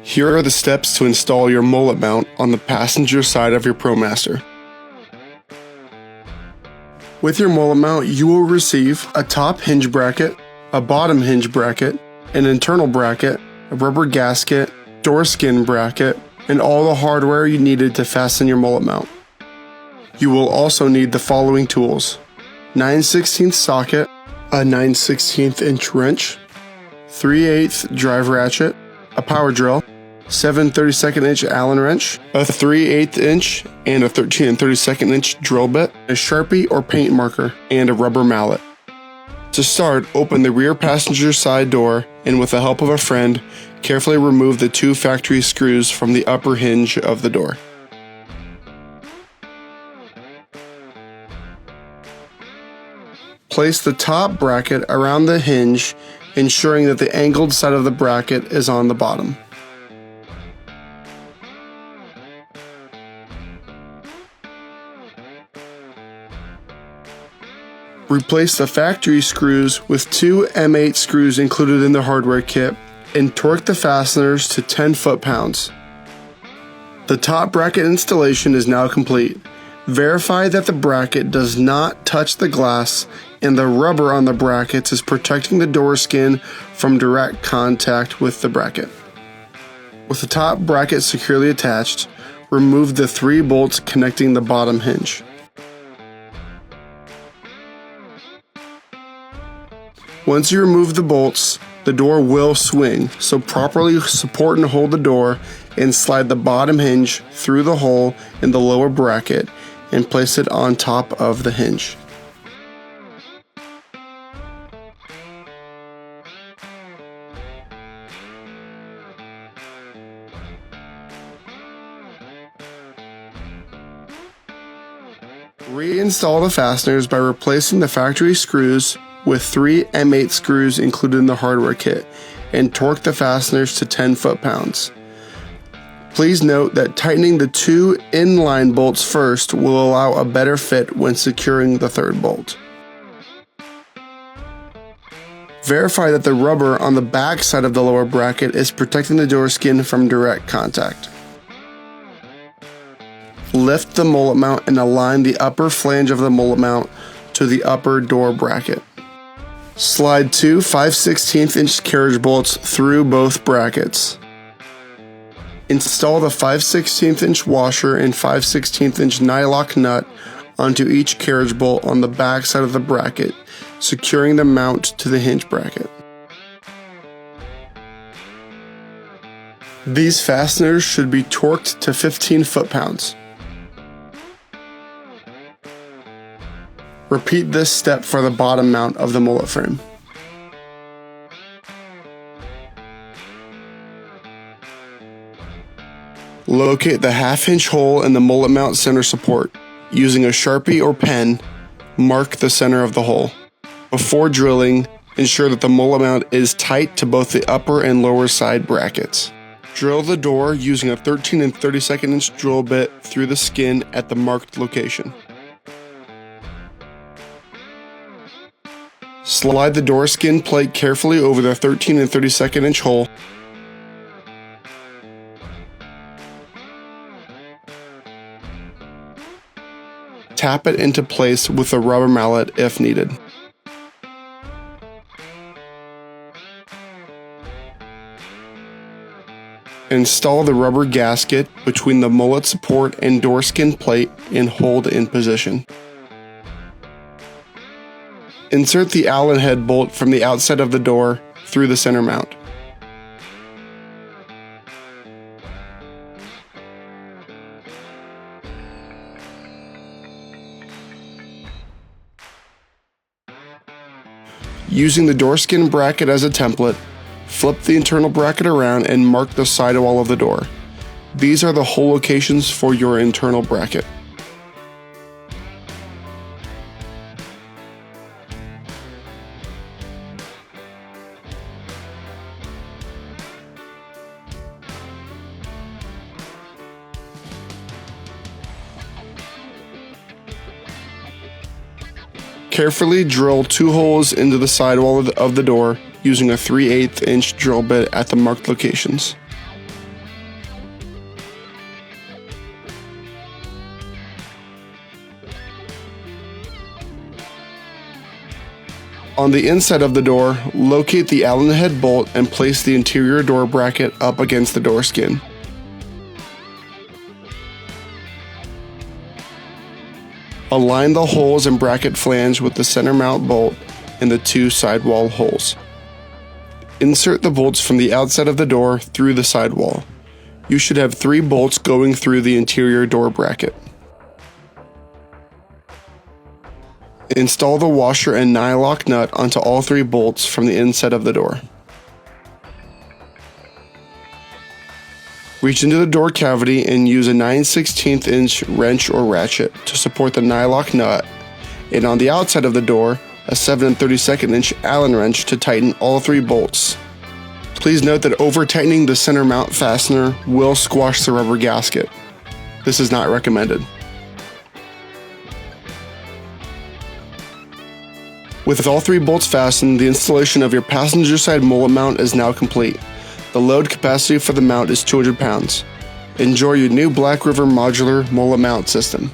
Here are the steps to install your mullet mount on the passenger side of your Promaster. With your mullet mount, you will receive a top hinge bracket, a bottom hinge bracket, an internal bracket, a rubber gasket, door skin bracket, and all the hardware you needed to fasten your mullet mount. You will also need the following tools: 9/16 socket, a 9/16 inch wrench, 3/8 drive ratchet, a power drill, 7 32nd inch Allen wrench, a 3/8 inch and a 13 32nd inch drill bit, a Sharpie or paint marker, and a rubber mallet. To start, open the rear passenger side door and with the help of a friend, carefully remove the 2 factory screws from the upper hinge of the door. Place the top bracket around the hinge, ensuring that the angled side of the bracket is on the bottom. Replace the factory screws with 2 M8 screws included in the hardware kit and torque the fasteners to 10 foot-pounds. The top bracket installation is now complete. Verify that the bracket does not touch the glass and the rubber on the brackets is protecting the door skin from direct contact with the bracket. With the top bracket securely attached, remove the 3 bolts connecting the bottom hinge. Once you remove the bolts, the door will swing, so properly support and hold the door and slide the bottom hinge through the hole in the lower bracket and place it on top of the hinge. Reinstall the fasteners by replacing the factory screws with 3 M8 screws included in the hardware kit and torque the fasteners to 10 foot-pounds. Please note that tightening the 2 inline bolts first will allow a better fit when securing the 3rd bolt. Verify that the rubber on the back side of the lower bracket is protecting the door skin from direct contact. Lift the mullet mount and align the upper flange of the mullet mount to the upper door bracket. Slide 2 5/16 inch carriage bolts through both brackets. Install the 5/16 inch washer and 5/16 inch nylock nut onto each carriage bolt on the back side of the bracket, securing the mount to the hinge bracket. These fasteners should be torqued to 15 foot-pounds. Repeat this step for the bottom mount of the mullet frame. Locate the half-inch hole in the mullet mount center support. Using a Sharpie or pen, mark the center of the hole. Before drilling, ensure that the mullet mount is tight to both the upper and lower side brackets. Drill the door using a 13 32nd inch drill bit through the skin at the marked location. Slide the door skin plate carefully over the 13 32nd inch hole. Tap it into place with a rubber mallet if needed. Install the rubber gasket between the mullet support and door skin plate and hold in position. Insert the Allen head bolt from the outside of the door through the center mount. Using the door skin bracket as a template, flip the internal bracket around and mark the sidewall of the door. These are the hole locations for your internal bracket. Carefully drill 2 holes into the sidewall of the door using a 3/8 inch drill bit at the marked locations. On the inside of the door, locate the Allen head bolt and place the interior door bracket up against the door skin. Align the holes and bracket flange with the center mount bolt and the 2 sidewall holes. Insert the bolts from the outside of the door through the sidewall. You should have 3 bolts going through the interior door bracket. Install the washer and nylock nut onto all 3 bolts from the inside of the door. Reach into the door cavity and use a 9/16 inch wrench or ratchet to support the nylock nut, and on the outside of the door, a 7 32 inch Allen wrench to tighten all 3 bolts. Please note that over-tightening the center mount fastener will squash the rubber gasket. This is not recommended. With all 3 bolts fastened, the installation of your passenger side mullet mount is now complete. The load capacity for the mount is 200 pounds. Enjoy your new Black River modular mullet mount system.